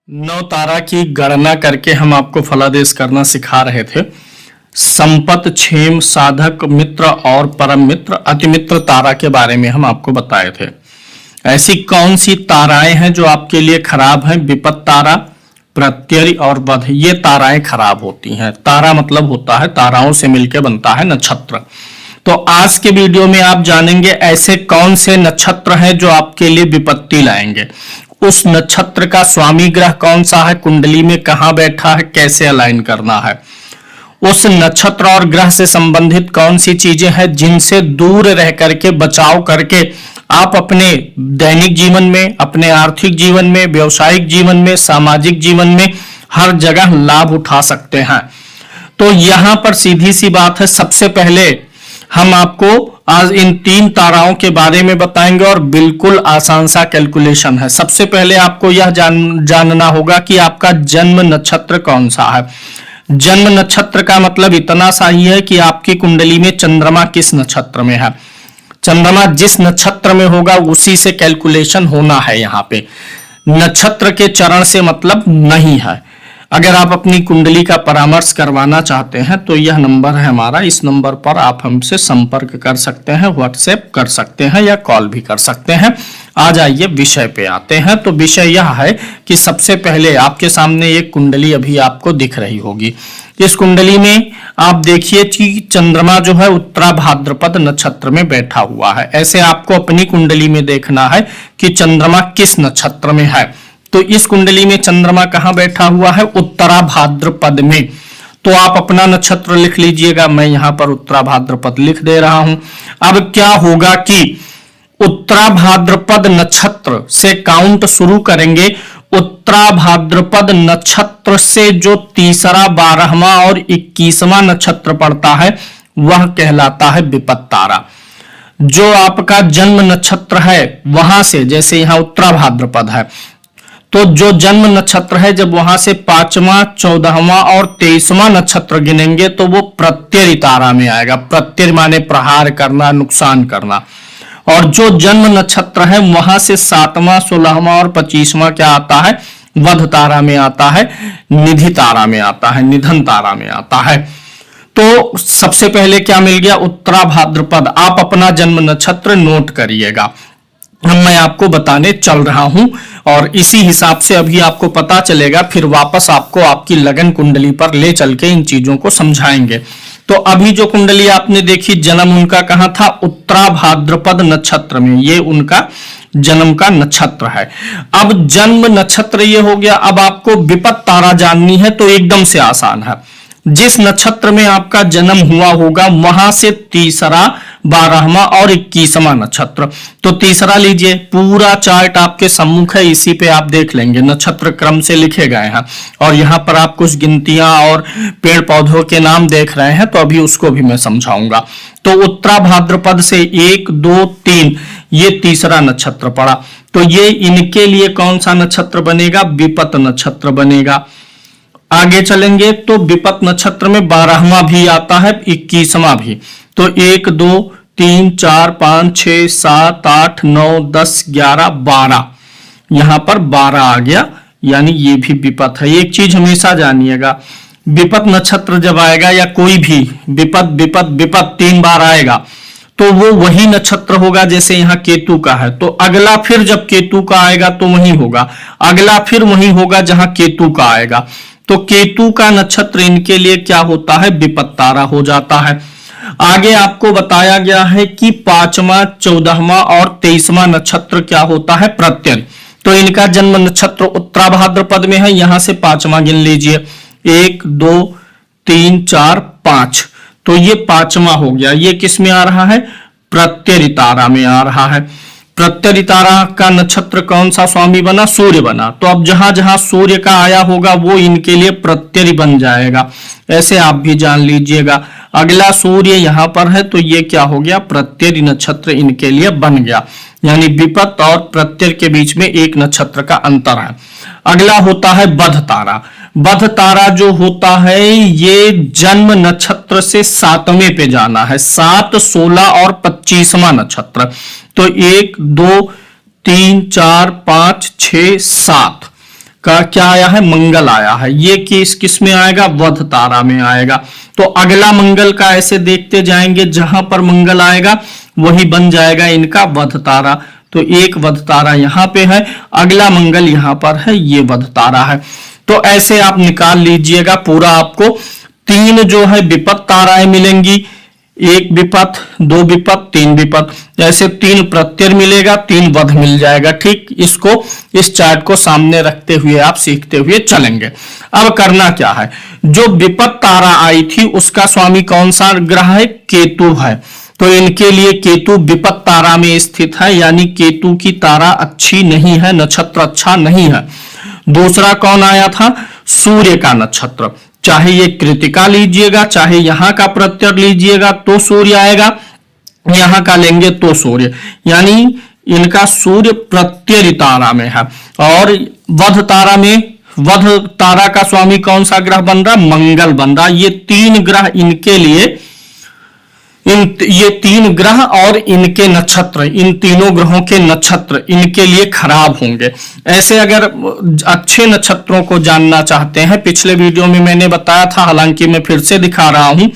नौ तारा की गणना करके हम आपको फलादेश करना सिखा रहे थे। संपत, क्षेम, साधक, मित्र और परम मित्र, अति मित्र तारा के बारे में हम आपको बताए थे। ऐसी कौन सी ताराएं हैं जो आपके लिए खराब हैं? विपत तारा, प्रत्यरि और बध, ये ताराएं खराब होती हैं। तारा मतलब होता है ताराओं से मिलकर बनता है नक्षत्र। तो आज के वीडियो में आप जानेंगे ऐसे कौन से नक्षत्र हैं जो आपके लिए विपत्ति लाएंगे। उस नक्षत्र का स्वामी ग्रह कौन सा है, कुंडली में कहां बैठा है, कैसे अलाइन करना है। उस नक्षत्र और ग्रह से संबंधित कौन सी चीजें हैं जिनसे दूर रह करके, बचाव करके आप अपने दैनिक जीवन में, अपने आर्थिक जीवन में, व्यवसायिक जीवन में, सामाजिक जीवन में हर जगह लाभ उठा सकते हैं। तो यहां पर सीधी सी बात है, सबसे पहले हम आपको आज इन तीन ताराओं के बारे में बताएंगे और बिल्कुल आसान सा कैलकुलेशन है। सबसे पहले आपको यह जानना होगा कि आपका जन्म नक्षत्र कौन सा है। जन्म नक्षत्र का मतलब इतना सा ही है कि आपकी कुंडली में चंद्रमा किस नक्षत्र में है। चंद्रमा जिस नक्षत्र में होगा उसी से कैलकुलेशन होना है। यहाँ पे नक्षत्र के चरण से मतलब नहीं है। अगर आप अपनी कुंडली का परामर्श करवाना चाहते हैं तो यह नंबर है हमारा, इस नंबर पर आप हमसे संपर्क कर सकते हैं, व्हाट्सएप कर सकते हैं या कॉल भी कर सकते हैं। आ जाइए विषय पे आते हैं। तो विषय यह है कि सबसे पहले आपके सामने एक कुंडली अभी आपको दिख रही होगी। इस कुंडली में आप देखिए कि चंद्रमा जो है उत्तरा भाद्रपद नक्षत्र में बैठा हुआ है। ऐसे आपको अपनी कुंडली में देखना है कि चंद्रमा किस नक्षत्र में है। तो इस कुंडली में चंद्रमा कहां बैठा हुआ है, उत्तरा भाद्रपद में। तो आप अपना नक्षत्र लिख लीजिएगा, मैं यहां पर उत्तरा भाद्रपद लिख दे रहा हूं। अब क्या होगा कि उत्तरा भाद्रपद नक्षत्र से काउंट शुरू करेंगे। उत्तरा भाद्रपद नक्षत्र से जो तीसरा, 12वां और 21वां नक्षत्र पड़ता है वह कहलाता है विपत तारा। जो आपका जन्म नक्षत्र है वहां से, जैसे यहां उत्तरा भाद्रपद है, तो जो जन्म नक्षत्र है जब वहां से 5वां, 14वां और 23वां नक्षत्र गिनेंगे तो वो प्रत्यरि तारा में आएगा। प्रत्यरि माने प्रहार करना, नुकसान करना। और जो जन्म नक्षत्र है वहां से 7वां, 16वां और 25वां क्या आता है, वध तारा में आता है, निधि तारा में आता है, निधन तारा में आता है। तो सबसे पहले क्या मिल गया, उत्तरा भाद्रपद। आप अपना जन्म नक्षत्र नोट करिएगा, मैं आपको बताने चल रहा हूं और इसी हिसाब से अभी आपको पता चलेगा। फिर वापस आपको आपकी लगन कुंडली पर ले चल के इन चीजों को समझाएंगे। तो अभी जो कुंडली आपने देखी, जन्म उनका कहां था, उत्तरा भाद्रपद नक्षत्र में। ये उनका जन्म का नक्षत्र है। अब जन्म नक्षत्र ये हो गया। अब आपको विपत तारा जाननी है तो एकदम से आसान है। जिस नक्षत्र में आपका जन्म हुआ होगा वहां से तीसरा, 12वां और 21वां नक्षत्र। तो तीसरा लीजिए, पूरा चार्ट आपके सम्मुख है, इसी पे आप देख लेंगे, नक्षत्र क्रम से लिखे गए हैं। और यहाँ पर आप कुछ गिनतियां और पेड़ पौधों के नाम देख रहे हैं, तो अभी उसको भी मैं समझाऊंगा। तो उत्तरा भाद्रपद से 1, 2, 3 ये तीसरा नक्षत्र पड़ा। तो ये इनके लिए कौन सा नक्षत्र बनेगा, विपत नक्षत्र बनेगा। आगे चलेंगे तो विपत नक्षत्र में 12वां भी आता है, 21वां भी। तो 1, 2, 3, 4, 5, 6, 7, 8, 9, 10, 11, 12, यहां पर 12 आ गया, यानी ये भी विपत है। एक चीज हमेशा जानिएगा, विपत नक्षत्र जब आएगा या कोई भी विपत विपत विपत 3 बार आएगा तो वो वही नक्षत्र होगा। जैसे यहाँ केतु का है तो अगला फिर जब केतु का आएगा तो वही होगा, अगला फिर वही होगा जहां केतु का आएगा। तो केतु का नक्षत्र इनके लिए क्या होता है, विपत तारा हो जाता है। आगे आपको बताया गया है कि 5वां, 14वां और 23वां नक्षत्र क्या होता है, प्रत्यरि। तो इनका जन्म नक्षत्र उत्तरा भाद्रपद में है। यहां से 5वां गिन लीजिए, 1, 2, 3, 4, 5। तो ये 5वां हो गया। ये किस में आ रहा है, प्रत्यरि तारा में आ रहा है। प्रत्यरि तारा का नक्षत्र कौन सा स्वामी बना, सूर्य बना। तो अब जहां जहां सूर्य का आया होगा वो इनके लिए प्रत्यरि बन जाएगा। ऐसे आप भी जान लीजिएगा। अगला सूर्य यहां पर है तो ये क्या हो गया, प्रत्यरि नक्षत्र इनके लिए बन गया। यानी विपत और प्रत्यय के बीच में एक नक्षत्र का अंतर है। अगला होता है बध तारा। बध तारा जो होता है ये जन्म नक्षत्र से 7वें पे जाना है, 7, 16 और 25वां नक्षत्र। तो 1, 2, 3, 4, 5, 6, 7 का क्या आया है, मंगल आया है। ये किस में आएगा, वध तारा में आएगा। तो अगला मंगल का ऐसे देखते जाएंगे, जहां पर मंगल आएगा वही बन जाएगा इनका वध तारा। तो एक वध तारा यहाँ पे है, अगला मंगल यहाँ पर है, ये वध तारा है। तो ऐसे आप निकाल लीजिएगा पूरा। आपको 3 जो है विपत ताराएं मिलेंगी, 1 विपत, 2 विपत, 3 विपत, ऐसे 3 प्रत्यय मिलेगा, 3 वध मिल जाएगा। ठीक, इसको इस चार्ट को सामने रखते हुए आप सीखते हुए चलेंगे। अब करना क्या है, जो विपत तारा आई थी उसका स्वामी कौन सा ग्रह है, केतु है। तो इनके लिए केतु विपत तारा में स्थित है, यानी केतु की तारा अच्छी नहीं है, नक्षत्र अच्छा नहीं है। दूसरा कौन आया था, सूर्य का नक्षत्र। चाहे ये कृतिका लीजिएगा, चाहे यहां का प्रत्यय लीजिएगा तो सूर्य आएगा, यहां का लेंगे तो सूर्य, यानी इनका सूर्य प्रत्यय तारा में है। और वध तारा में, वध तारा का स्वामी कौन सा ग्रह बन रहा, मंगल बन रहा। ये 3 ग्रह इनके लिए, ये 3 ग्रह और इनके नक्षत्र, इन तीनों ग्रहों के नक्षत्र इनके लिए खराब होंगे। ऐसे अगर अच्छे नक्षत्रों को जानना चाहते हैं, पिछले वीडियो में मैंने बताया था, हालांकि मैं फिर से दिखा रहा हूं,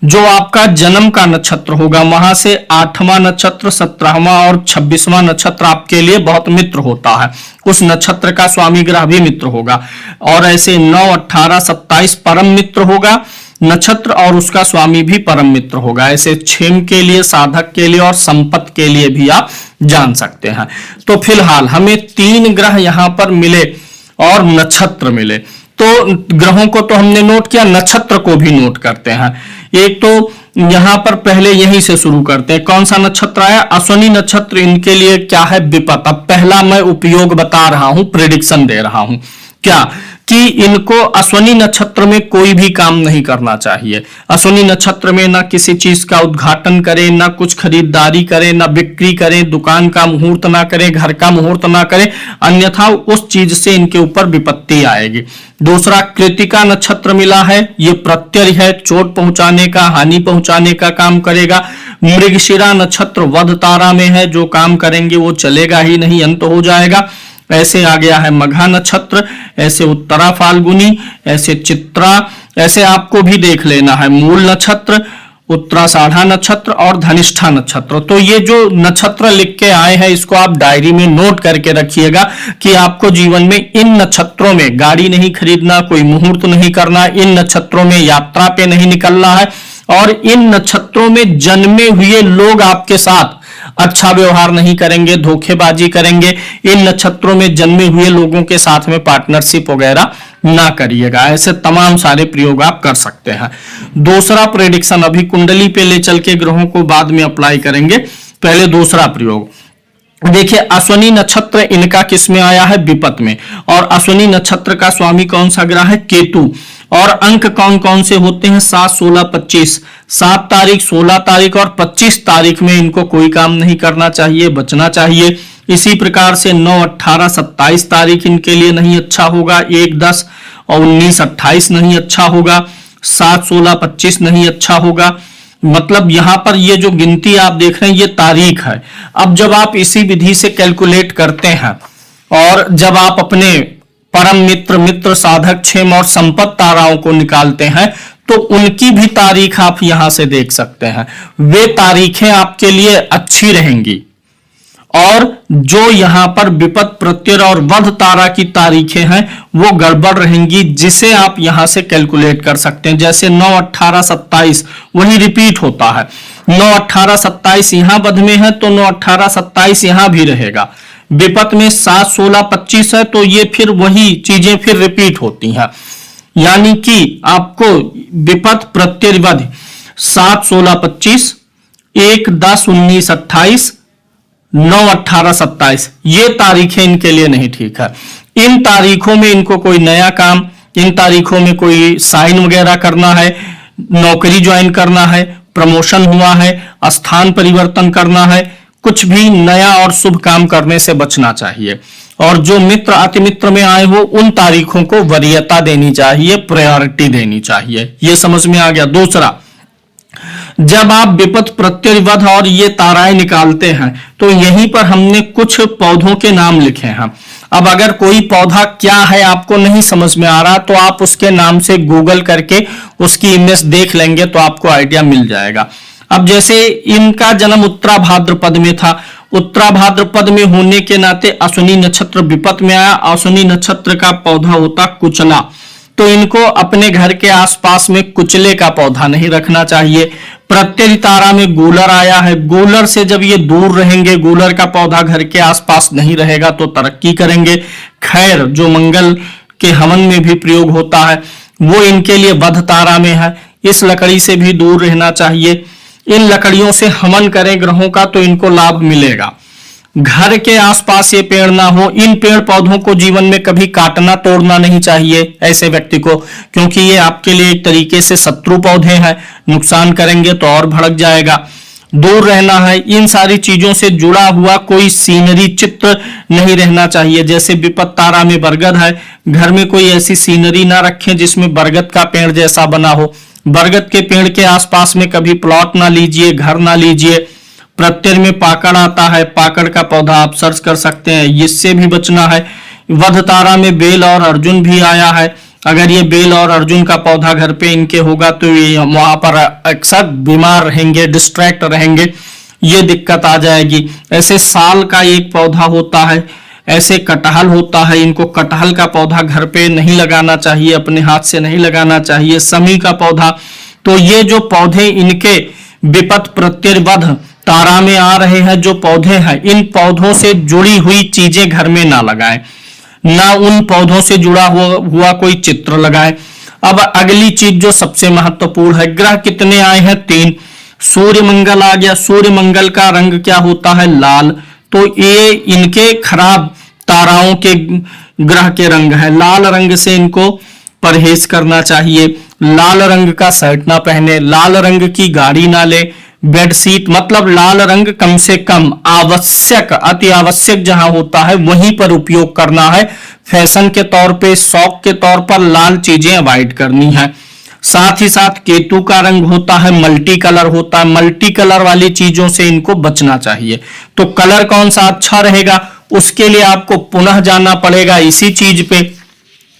जो आपका जन्म का नक्षत्र होगा वहां से 8वां नक्षत्र, 17वां और 26वां नक्षत्र आपके लिए बहुत मित्र होता है। उस नक्षत्र का स्वामी ग्रह भी मित्र होगा। और ऐसे 9, 18, 27 परम मित्र होगा नक्षत्र, और उसका स्वामी भी परम मित्र होगा। ऐसे क्षेम के लिए, साधक के लिए और संपत्ति के लिए भी आप जान सकते हैं। तो फिलहाल हमें 3 ग्रह यहां पर मिले और नक्षत्र मिले। तो ग्रहों को तो हमने नोट किया, नक्षत्र को भी नोट करते हैं। एक तो यहां पर पहले यहीं से शुरू करते हैं। कौन सा नक्षत्र आया, अश्विनी नक्षत्र। इनके लिए क्या है, विपत। अब पहला मैं उपयोग बता रहा हूं, प्रेडिक्शन दे रहा हूं, क्या कि इनको अश्विनी नक्षत्र में कोई भी काम नहीं करना चाहिए। अश्विनी नक्षत्र में ना किसी चीज का उद्घाटन करें, ना कुछ खरीदारी करें, ना बिक्री करें, दुकान का मुहूर्त ना करें, घर का मुहूर्त ना करें, अन्यथा उस चीज से इनके ऊपर विपत्ति आएगी। दूसरा कृतिका नक्षत्र मिला है, ये प्रत्यय है, चोट पहुंचाने का, हानि पहुंचाने का काम करेगा। मृगशिरा नक्षत्र वध तारा में है, जो काम करेंगे वो चलेगा ही नहीं, अंत हो जाएगा। ऐसे आ गया है मघा नक्षत्र, ऐसे उत्तरा फाल्गुनी, ऐसे चित्रा, ऐसे आपको भी देख लेना है मूल नक्षत्र, उत्तराषाढ़ा नक्षत्र और धनिष्ठा नक्षत्र। तो ये जो नक्षत्र लिख के आए हैं इसको आप डायरी में नोट करके रखिएगा कि आपको जीवन में इन नक्षत्रों में गाड़ी नहीं खरीदना, कोई मुहूर्त नहीं करना, इन नक्षत्रों में यात्रा पे नहीं निकलना है, और इन नक्षत्रों में जन्मे हुए लोग आपके साथ अच्छा व्यवहार नहीं करेंगे, धोखेबाजी करेंगे। इन नक्षत्रों में जन्मे हुए लोगों के साथ में पार्टनरशिप वगैरह ना करिएगा। ऐसे तमाम सारे प्रयोग आप कर सकते हैं। दूसरा प्रेडिक्शन, अभी कुंडली पे ले चल के ग्रहों को बाद में अप्लाई करेंगे, पहले दूसरा प्रयोग देखिए। अश्विनी नक्षत्र इनका किस में आया है, विपत में। और अश्विनी नक्षत्र का स्वामी कौन सा ग्रह है, केतु। और अंक कौन कौन से होते हैं, 7, 16, 25। 7 तारीख, 16 तारीख और 25 तारीख में इनको कोई काम नहीं करना चाहिए, बचना चाहिए। इसी प्रकार से 9, 18, 27 तारीख इनके लिए नहीं अच्छा होगा। 1, 10 और 19, 28 नहीं अच्छा होगा। 7, 16, 25 नहीं अच्छा होगा। मतलब यहां पर ये जो गिनती आप देख रहे हैं ये तारीख है। अब जब आप इसी विधि से कैलकुलेट करते हैं और जब आप अपने परम मित्र, मित्र, साधक, क्षेम और संपत्ति ताराओं को निकालते हैं तो उनकी भी तारीख आप यहां से देख सकते हैं। वे तारीखें आपके लिए अच्छी रहेंगी, और जो यहां पर विपत, प्रत्यय और वध तारा की तारीखें हैं वो गड़बड़ रहेंगी, जिसे आप यहां से कैलकुलेट कर सकते हैं। जैसे 9, 18, 27 वही रिपीट होता है। 9, 18, 27 यहां वध में है तो 9, 18, 27 यहां भी रहेगा। विपत में 7, 16, 25 है तो ये फिर वही चीजें फिर रिपीट होती हैं। यानी कि आपको विपत, प्रत्यय, वध 7, 16, 25, 1, 10, 19, 28, 9, 18, 27 ये तारीखें इनके लिए नहीं ठीक है। इन तारीखों में इनको कोई नया काम, इन तारीखों में कोई साइन वगैरह करना है, नौकरी ज्वाइन करना है, प्रमोशन हुआ है, स्थान परिवर्तन करना है, कुछ भी नया और शुभ काम करने से बचना चाहिए। और जो मित्र, अति मित्र में आए हो उन तारीखों को वरीयता देनी चाहिए, प्रायोरिटी देनी चाहिए। ये समझ में आ गया। दूसरा, जब आप विपत, प्रत्यय, वध और ये ताराएं निकालते हैं तो यहीं पर हमने कुछ पौधों के नाम लिखे हैं। अब अगर कोई पौधा क्या है आपको नहीं समझ में आ रहा तो आप उसके नाम से गूगल करके उसकी इमेज देख लेंगे तो आपको आइडिया मिल जाएगा। अब जैसे इनका जन्म उत्तरा भाद्रपद में था, उत्तरा भाद्रपद में होने के नाते अश्विनी नक्षत्र विपत में आया। अश्विनी नक्षत्र का पौधा होता कुचला, तो इनको अपने घर के आसपास में कुचले का पौधा नहीं रखना चाहिए। प्रत्यय तारा में गूलर आया है, गूलर से जब ये दूर रहेंगे, गूलर का पौधा घर के आसपास नहीं रहेगा तो तरक्की करेंगे। खैर जो मंगल के हवन में भी प्रयोग होता है वो इनके लिए वध तारा में है, इस लकड़ी से भी दूर रहना चाहिए। इन लकड़ियों से हवन करें ग्रहों का तो इनको लाभ मिलेगा। घर के आसपास ये पेड़ ना हो। इन पेड़ पौधों को जीवन में कभी काटना तोड़ना नहीं चाहिए ऐसे व्यक्ति को, क्योंकि ये आपके लिए एक तरीके से शत्रु पौधे हैं, नुकसान करेंगे तो और भड़क जाएगा। दूर रहना है। इन सारी चीजों से जुड़ा हुआ कोई सीनरी चित्र नहीं रहना चाहिए। जैसे विपत तारा में बरगद है, घर में कोई ऐसी सीनरी ना रखें जिसमें बरगद का पेड़ जैसा बना हो। बरगद के पेड़ के आसपास में कभी प्लॉट ना लीजिए, घर ना लीजिए। प्रत्यय में पाकड़ आता है, पाकड़ का पौधा आप सर्च कर सकते हैं, इससे भी बचना है। वध तारा में बेल और अर्जुन भी आया है, अगर ये बेल और अर्जुन का पौधा घर पे इनके होगा तो ये वहां पर अक्सर बीमार रहेंगे, डिस्ट्रैक्ट रहेंगे, ये दिक्कत आ जाएगी। ऐसे साल का एक पौधा होता है, ऐसे कटहल होता है, इनको कटहल का पौधा घर पे नहीं लगाना चाहिए, अपने हाथ से नहीं लगाना चाहिए। समी का पौधा, तो ये जो पौधे इनके विपत प्रत्यय वध तारा में आ रहे हैं जो पौधे हैं, इन पौधों से जुड़ी हुई चीजें घर में ना लगाएं, ना उन पौधों से जुड़ा हुआ कोई चित्र लगाएं। अब अगली चीज जो सबसे महत्वपूर्ण है, ग्रह कितने आए हैं? 3। सूर्य मंगल आ गया। सूर्य मंगल का रंग क्या होता है? लाल। तो ये इनके खराब ताराओं के ग्रह के रंग है, लाल रंग से इनको परहेज करना चाहिए। लाल रंग का शर्ट ना पहने, लाल रंग की गाड़ी ना ले, बेडशीट मतलब लाल रंग कम से कम आवश्यक, अति आवश्यक जहां होता है वहीं पर उपयोग करना है। फैशन के तौर पे, शौक के तौर पर लाल चीजें अवॉइड करनी है। साथ ही साथ केतु का रंग होता है मल्टी कलर होता है, मल्टी कलर वाली चीजों से इनको बचना चाहिए। तो कलर कौन सा अच्छा रहेगा उसके लिए आपको पुनः जाना पड़ेगा, इसी चीज पे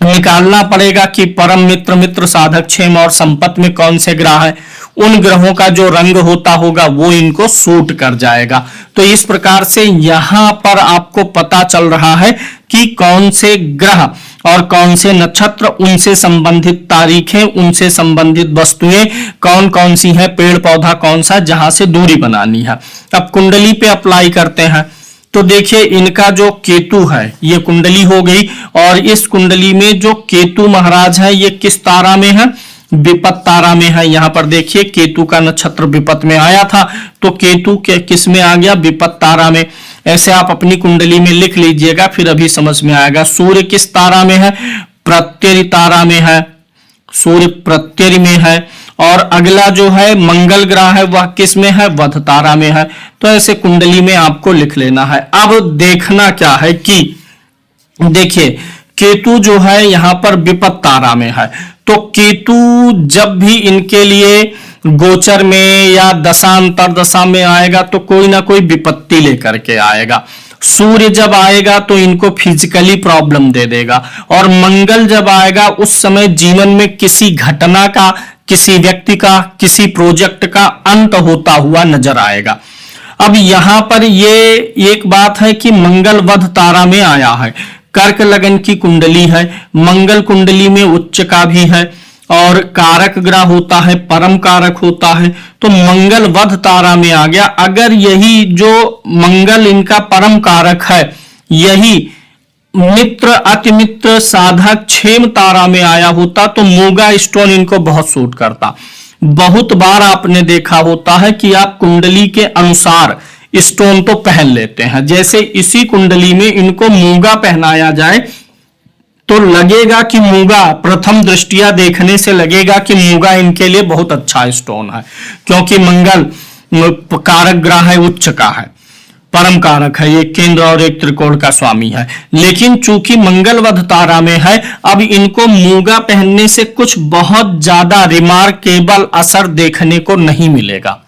निकालना पड़ेगा कि परम मित्र, मित्र साधक, क्षेम और संपत में कौन से ग्रह है। उन ग्रहों का जो रंग होता होगा वो इनको सूट कर जाएगा। तो इस प्रकार से यहां पर आपको पता चल रहा है कि कौन से ग्रह और कौन से नक्षत्र, उनसे संबंधित तारीखें, उनसे संबंधित वस्तुएं कौन कौन सी हैं, पेड़ पौधा कौन सा, जहां से दूरी बनानी है। अब कुंडली पे अप्लाई करते हैं तो देखिए इनका जो केतु है, ये कुंडली हो गई, और इस कुंडली में जो केतु महाराज है ये किस तारा में है? विपत तारा में है। यहां पर देखिए केतु का नक्षत्र विपत में आया था, तो केतु के किस में आ गया? विपत तारा में। ऐसे आप अपनी कुंडली में लिख लीजिएगा, फिर अभी समझ में आएगा। सूर्य किस तारा में है? प्रत्यय तारा में है, सूर्य प्रत्यय में है। और अगला जो है मंगल ग्रह है वह किस में है? वध तारा में है। तो ऐसे कुंडली में आपको लिख लेना है। अब देखना क्या है कि देखिए केतु जो है यहां पर विपत तारा में है, तो केतु जब भी इनके लिए गोचर में या दशा अंतर दशा में आएगा तो कोई ना कोई विपत्ति लेकर के आएगा। सूर्य जब आएगा तो इनको फिजिकली प्रॉब्लम दे देगा, और मंगल जब आएगा उस समय जीवन में किसी घटना का, किसी व्यक्ति का, किसी प्रोजेक्ट का अंत होता हुआ नजर आएगा। अब यहां पर ये एक बात है कि मंगल वध तारा में आया है, कर्क लगन की कुंडली है, मंगल कुंडली में उच्च का भी है, और कारक ग्रह होता है, परम कारक होता है, तो मंगल वध तारा में आ गया। अगर यही जो मंगल इनका परम कारक है यही मित्र, अति मित्र, साधक, क्षेम तारा में आया होता तो मूंगा स्टोन इनको बहुत सूट करता। बहुत बार आपने देखा होता है कि आप कुंडली के अनुसार स्टोन तो पहन लेते हैं, जैसे इसी कुंडली में इनको मूंगा पहनाया जाए तो लगेगा कि मूंगा, प्रथम दृष्टिया देखने से लगेगा कि मूंगा इनके लिए बहुत अच्छा स्टोन है, क्योंकि मंगल कारक ग्रह है, उच्च का है, परम कारक है, एक केंद्र और एक त्रिकोण का स्वामी है। लेकिन चूंकि मंगल वध तारा में है, अब इनको मूंगा पहनने से कुछ बहुत ज्यादा रिमार्केबल असर देखने को नहीं मिलेगा।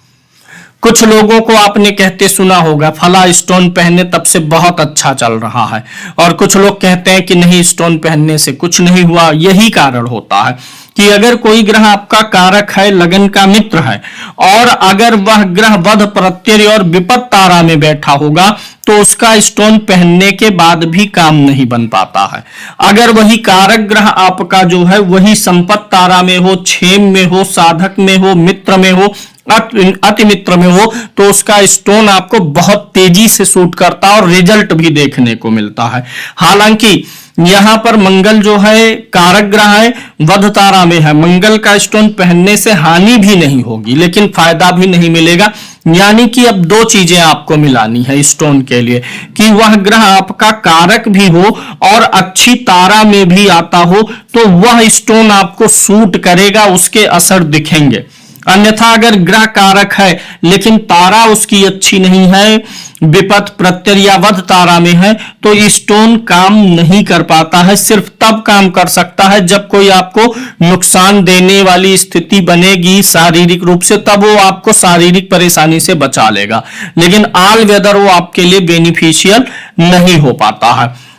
कुछ लोगों को आपने कहते सुना होगा फला स्टोन पहने तब से बहुत अच्छा चल रहा है, और कुछ लोग कहते हैं कि नहीं स्टोन पहनने से कुछ नहीं हुआ। यही कारण होता है कि अगर कोई ग्रह आपका कारक है, लगन का मित्र है, और अगर वह ग्रह वध प्रत्यय और विपद तारा में बैठा होगा तो उसका स्टोन पहनने के बाद भी काम नहीं बन पाता है। अगर वही कारक ग्रह आपका जो है वही संपत्ति तारा में हो, क्षेम में हो, साधक में हो, मित्र में हो, अति मित्र में हो, तो उसका स्टोन आपको बहुत तेजी से सूट करता है और रिजल्ट भी देखने को मिलता है। हालांकि यहां पर मंगल जो है कारक ग्रह है, वध तारा में है, मंगल का स्टोन पहनने से हानि भी नहीं होगी लेकिन फायदा भी नहीं मिलेगा। यानी कि अब दो चीजें आपको मिलानी है स्टोन के लिए, कि वह ग्रह आपका कारक भी हो और अच्छी तारा में भी आता हो तो वह स्टोन आपको सूट करेगा, उसके असर दिखेंगे। अन्यथा अगर ग्रह कारक है लेकिन तारा उसकी अच्छी नहीं है, विपद प्रत्यय या वध तारा में है, तो स्टोन काम नहीं कर पाता है। सिर्फ तब काम कर सकता है जब कोई आपको नुकसान देने वाली स्थिति बनेगी शारीरिक रूप से, तब वो आपको शारीरिक परेशानी से बचा लेगा, लेकिन ऑल वेदर वो आपके लिए बेनिफिशियल नहीं हो पाता है।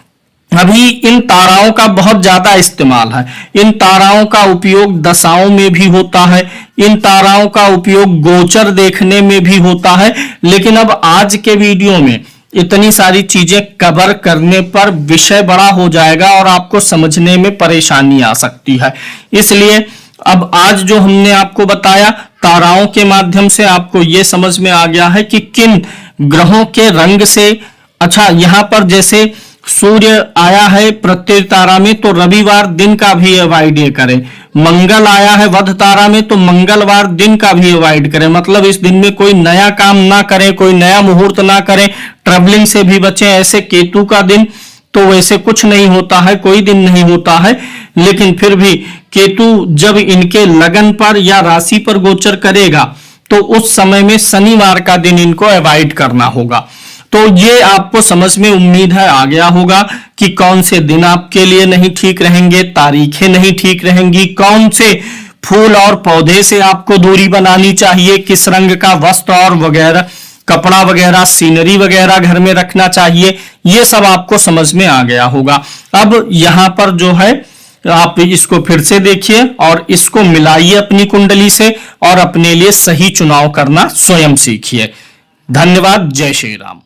अभी इन ताराओं का बहुत ज्यादा इस्तेमाल है, इन ताराओं का उपयोग दशाओं में भी होता है, इन ताराओं का उपयोग गोचर देखने में भी होता है। लेकिन अब आज के वीडियो में इतनी सारी चीजें कवर करने पर विषय बड़ा हो जाएगा और आपको समझने में परेशानी आ सकती है। इसलिए अब आज जो हमने आपको बताया ताराओं के माध्यम से आपको यह समझ में आ गया है कि किन ग्रहों के रंग से, अच्छा यहां पर जैसे सूर्य आया है प्रत्यय तारा में तो रविवार दिन का भी अवॉइड करें, मंगल आया है वध तारा में तो मंगलवार दिन का भी अवॉइड करें। मतलब इस दिन में कोई नया काम ना करें, कोई नया मुहूर्त ना करें, ट्रैवलिंग से भी बचें। ऐसे केतु का दिन तो वैसे कुछ नहीं होता है, कोई दिन नहीं होता है, लेकिन फिर भी केतु जब इनके लगन पर या राशि पर गोचर करेगा तो उस समय में शनिवार का दिन इनको अवॉइड करना होगा। तो ये आपको समझ में उम्मीद है आ गया होगा कि कौन से दिन आपके लिए नहीं ठीक रहेंगे, तारीखें नहीं ठीक रहेंगी, कौन से फूल और पौधे से आपको दूरी बनानी चाहिए, किस रंग का वस्त्र और वगैरह कपड़ा वगैरह सीनरी वगैरह घर में रखना चाहिए, ये सब आपको समझ में आ गया होगा। अब यहां पर जो है आप इसको फिर से देखिए और इसको मिलाइए अपनी कुंडली से और अपने लिए सही चुनाव करना स्वयं सीखिए। धन्यवाद। जय श्री राम।